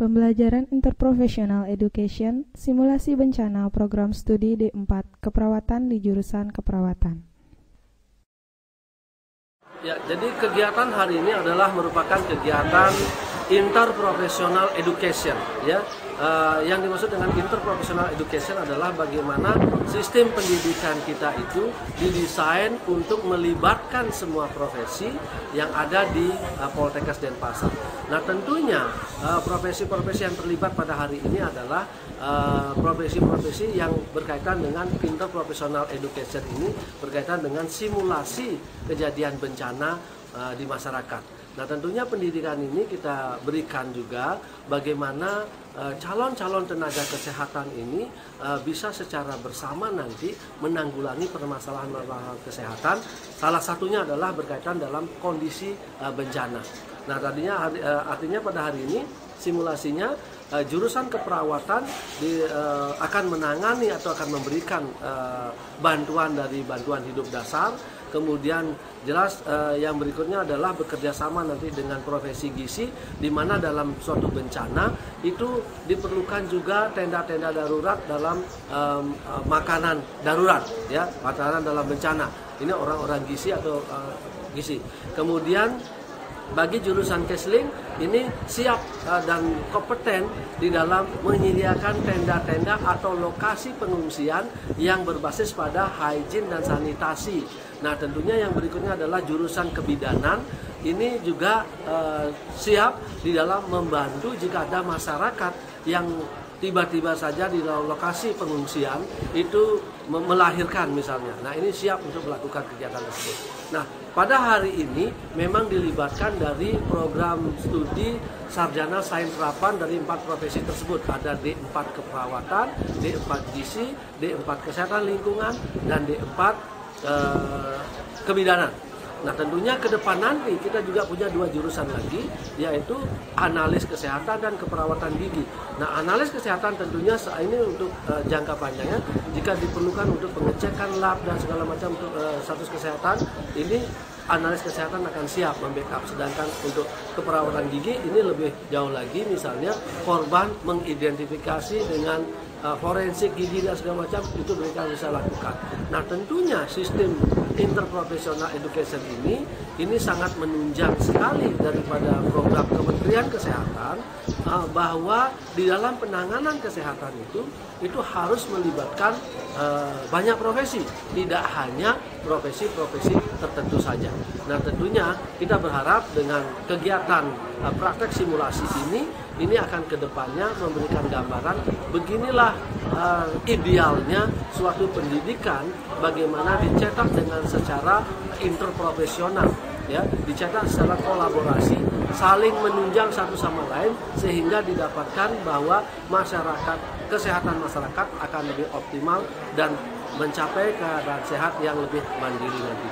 Pembelajaran Interprofessional Education, Simulasi Bencana Program Studi D4 Keperawatan di jurusan Keperawatan. Ya, jadi kegiatan hari ini adalah merupakan kegiatan interprofessional education, ya. Yang dimaksud dengan interprofessional education adalah bagaimana sistem pendidikan kita itu didesain untuk melibatkan semua profesi yang ada di Poltekkes Denpasar. Nah, tentunya profesi-profesi yang terlibat pada hari ini adalah profesi-profesi yang berkaitan dengan interprofessional education ini, berkaitan dengan simulasi kejadian bencana di masyarakat. Nah, tentunya pendidikan ini kita berikan juga bagaimana calon-calon tenaga kesehatan ini bisa secara bersama nanti menanggulangi permasalahan-permasalahan kesehatan. Salah satunya adalah berkaitan dalam kondisi bencana. Nah, artinya pada hari ini simulasinya jurusan keperawatan akan menangani atau akan memberikan bantuan dari bantuan hidup dasar. Kemudian jelas yang berikutnya adalah bekerja sama nanti dengan profesi gizi, di mana dalam suatu bencana itu diperlukan juga tenda-tenda darurat dalam makanan darurat, ya, makanan dalam bencana. Ini orang-orang gizi atau gizi. Kemudian bagi jurusan Kesling ini siap dan kompeten di dalam menyediakan tenda-tenda atau lokasi pengungsian yang berbasis pada hygiene dan sanitasi. Nah, tentunya yang berikutnya adalah jurusan kebidanan. Ini juga siap di dalam membantu jika ada masyarakat yang tiba-tiba saja di lokasi pengungsian itu melahirkan misalnya. Nah, ini siap untuk melakukan kegiatan tersebut. Nah, pada hari ini memang dilibatkan dari program studi sarjana sains terapan dari 4 profesi tersebut. Ada D4 keperawatan, D4 gizi, D4 kesehatan lingkungan, dan D4 kebidanan. Nah, tentunya ke depan nanti kita juga punya 2 jurusan lagi, yaitu analis kesehatan dan keperawatan gigi. Nah, analis kesehatan tentunya ini untuk jangka panjangnya, jika diperlukan untuk pengecekan lab dan segala macam untuk status kesehatan, ini analis kesehatan akan siap membackup. Sedangkan untuk keperawatan gigi ini lebih jauh lagi, misalnya korban mengidentifikasi dengan forensik gigi dan segala macam, itu mereka bisa lakukan. Nah, tentunya sistem interprofessional education ini sangat menunjang sekali daripada program Kementerian Kesehatan, bahwa di dalam penanganan kesehatan itu harus melibatkan banyak profesi, tidak hanya profesi-profesi tertentu saja. Nah, tentunya kita berharap dengan kegiatan praktek simulasi ini akan kedepannya memberikan gambaran beginilah idealnya suatu pendidikan, bagaimana dicetak dengan secara interprofesional, ya, dicetak secara kolaborasi, saling menunjang satu sama lain, sehingga didapatkan bahwa kesehatan masyarakat akan lebih optimal dan mencapai keadaan sehat yang lebih mandiri nanti.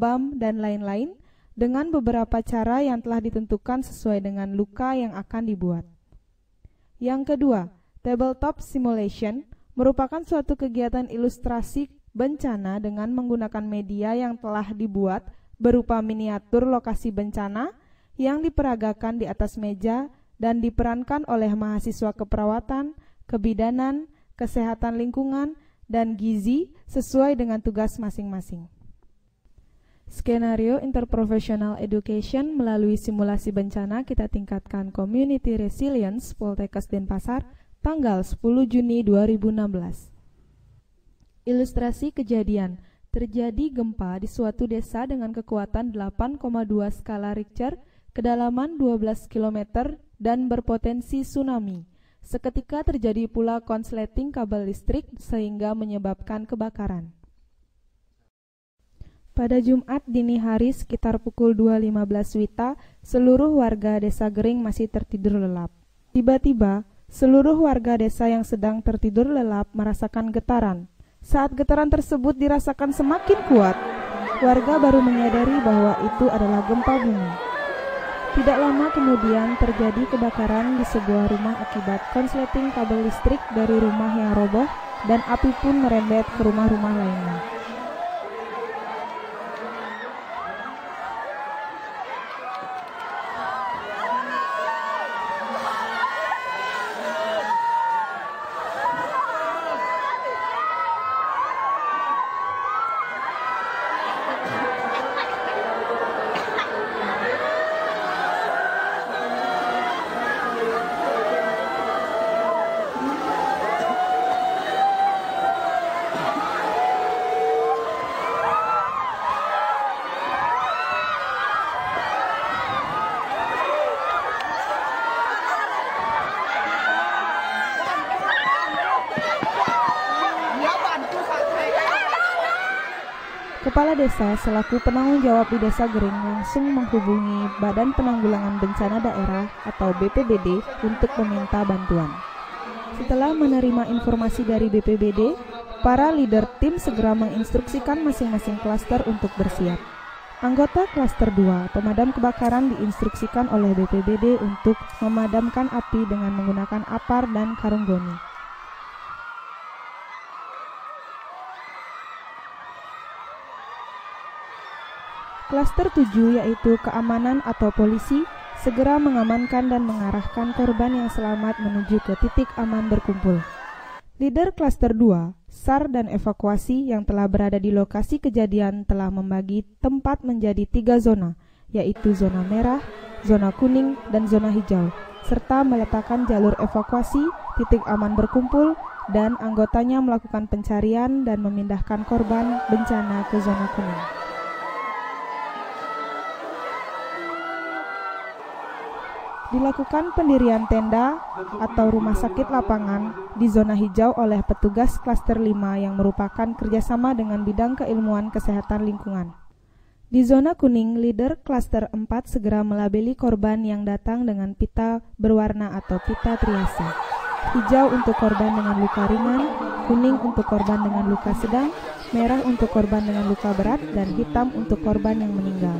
BAM dan lain-lain dengan beberapa cara yang telah ditentukan sesuai dengan luka yang akan dibuat. Yang kedua, tabletop simulation merupakan suatu kegiatan ilustrasi bencana dengan menggunakan media yang telah dibuat berupa miniatur lokasi bencana yang diperagakan di atas meja dan diperankan oleh mahasiswa keperawatan, kebidanan, kesehatan lingkungan, dan gizi sesuai dengan tugas masing-masing. Skenario interprofessional education melalui simulasi bencana kita tingkatkan community resilience Poltekkes Denpasar tanggal 10 Juni 2016. Ilustrasi kejadian. Terjadi gempa di suatu desa dengan kekuatan 8,2 skala Richter, kedalaman 12 km dan berpotensi tsunami. Seketika terjadi pula konsleting kabel listrik sehingga menyebabkan kebakaran. Pada Jumat dini hari sekitar pukul 2.15 WITA, seluruh warga desa Gering masih tertidur lelap. Tiba-tiba, seluruh warga desa yang sedang tertidur lelap merasakan getaran. Saat getaran tersebut dirasakan semakin kuat, warga baru menyadari bahwa itu adalah gempa bumi. Tidak lama kemudian terjadi kebakaran di sebuah rumah akibat konsleting kabel listrik dari rumah yang roboh, dan api pun merembet ke rumah-rumah lainnya. Kepala desa selaku penanggung jawab di Desa Gering langsung menghubungi Badan Penanggulangan Bencana Daerah atau BPBD untuk meminta bantuan. Setelah menerima informasi dari BPBD, para leader tim segera menginstruksikan masing-masing klaster untuk bersiap. Anggota klaster 2, pemadam kebakaran diinstruksikan oleh BPBD untuk memadamkan api dengan menggunakan apar dan karung goni. Klaster 7 yaitu keamanan atau polisi segera mengamankan dan mengarahkan korban yang selamat menuju ke titik aman berkumpul. Leader klaster 2, SAR dan evakuasi yang telah berada di lokasi kejadian telah membagi tempat menjadi 3 zona, yaitu zona merah, zona kuning, dan zona hijau, serta meletakkan jalur evakuasi, titik aman berkumpul, dan anggotanya melakukan pencarian dan memindahkan korban bencana ke zona kuning. Dilakukan pendirian tenda atau rumah sakit lapangan di zona hijau oleh petugas klaster 5 yang merupakan kerjasama dengan bidang keilmuan kesehatan lingkungan. Di zona kuning, leader klaster 4 segera melabeli korban yang datang dengan pita berwarna atau pita triase. Hijau untuk korban dengan luka ringan, kuning untuk korban dengan luka sedang, merah untuk korban dengan luka berat, dan hitam untuk korban yang meninggal.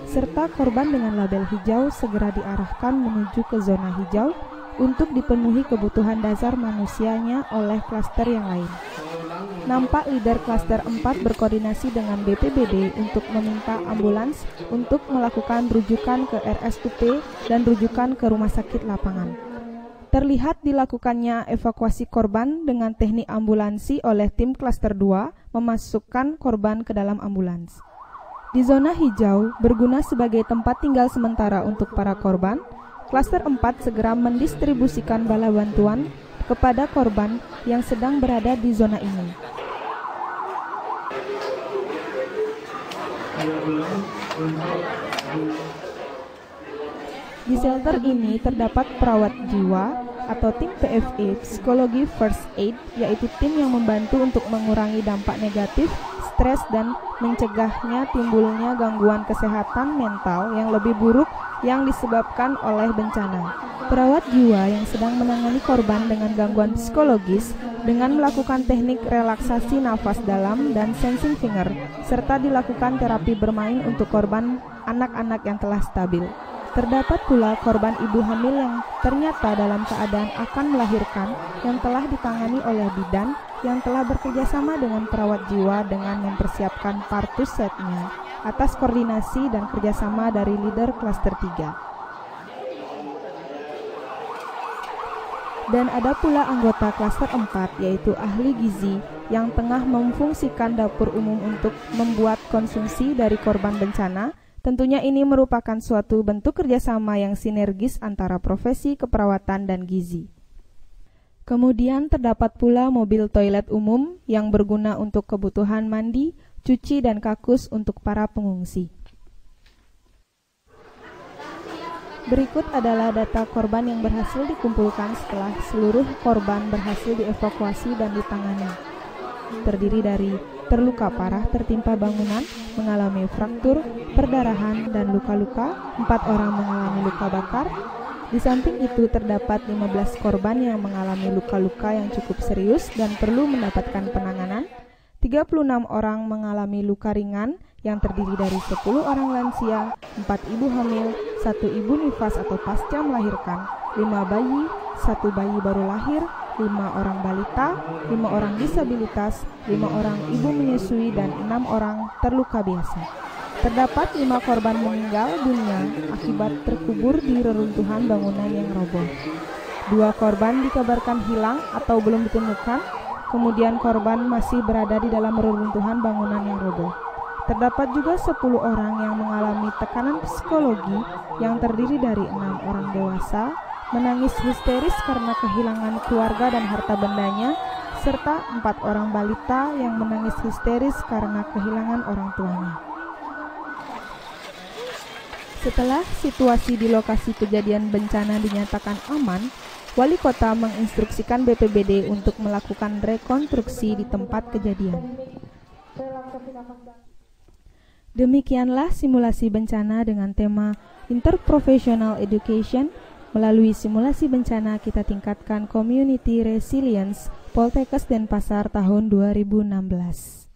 Serta korban dengan label hijau segera diarahkan menuju ke zona hijau untuk dipenuhi kebutuhan dasar manusianya oleh klaster yang lain. Nampak leader klaster 4 berkoordinasi dengan BPBD untuk meminta ambulans untuk melakukan rujukan ke RSUP dan rujukan ke rumah sakit lapangan. Terlihat dilakukannya evakuasi korban dengan teknik ambulansi oleh tim klaster 2 memasukkan korban ke dalam ambulans. Di zona hijau, berguna sebagai tempat tinggal sementara untuk para korban, klaster 4 segera mendistribusikan bala bantuan kepada korban yang sedang berada di zona ini. Di shelter ini terdapat perawat jiwa atau tim PFA, psikologi first aid, yaitu tim yang membantu untuk mengurangi dampak negatif stres dan mencegahnya timbulnya gangguan kesehatan mental yang lebih buruk yang disebabkan oleh bencana. Perawat jiwa yang sedang menangani korban dengan gangguan psikologis dengan melakukan teknik relaksasi nafas dalam dan sensing finger, serta dilakukan terapi bermain untuk korban anak-anak yang telah stabil. Terdapat pula korban ibu hamil yang ternyata dalam keadaan akan melahirkan yang telah ditangani oleh bidan yang telah bekerjasama dengan perawat jiwa dengan mempersiapkan partus setnya atas koordinasi dan kerjasama dari leader klaster 3. Dan ada pula anggota klaster 4 yaitu ahli gizi yang tengah memfungsikan dapur umum untuk membuat konsumsi dari korban bencana. Tentunya ini merupakan suatu bentuk kerjasama yang sinergis antara profesi keperawatan dan gizi. Kemudian terdapat pula mobil toilet umum yang berguna untuk kebutuhan mandi, cuci, dan kakus untuk para pengungsi. Berikut adalah data korban yang berhasil dikumpulkan setelah seluruh korban berhasil dievakuasi dan ditangani. Terdiri dari terluka parah tertimpa bangunan, mengalami fraktur, perdarahan, dan luka-luka, 4 orang mengalami luka bakar. Di samping itu terdapat 15 korban yang mengalami luka-luka yang cukup serius dan perlu mendapatkan penanganan, 36 orang mengalami luka ringan yang terdiri dari 10 orang lansia, 4 ibu hamil, 1 ibu nifas atau pasca melahirkan, 5 bayi, 1 bayi baru lahir, 5 orang balita, 5 orang disabilitas, 5 orang ibu menyusui, dan 6 orang terluka biasa. Terdapat 5 korban meninggal dunia akibat terkubur di reruntuhan bangunan yang roboh. 2 korban dikabarkan hilang atau belum ditemukan, kemudian korban masih berada di dalam reruntuhan bangunan yang roboh. Terdapat juga 10 orang yang mengalami tekanan psikologi yang terdiri dari 6 orang dewasa, menangis histeris karena kehilangan keluarga dan harta bendanya, serta 4 orang balita yang menangis histeris karena kehilangan orang tuanya. Setelah situasi di lokasi kejadian bencana dinyatakan aman, Wali Kota menginstruksikan BPBD untuk melakukan rekonstruksi di tempat kejadian. Demikianlah simulasi bencana dengan tema Interprofessional Education. Melalui simulasi bencana kita tingkatkan community resilience Poltekkes Denpasar tahun 2016.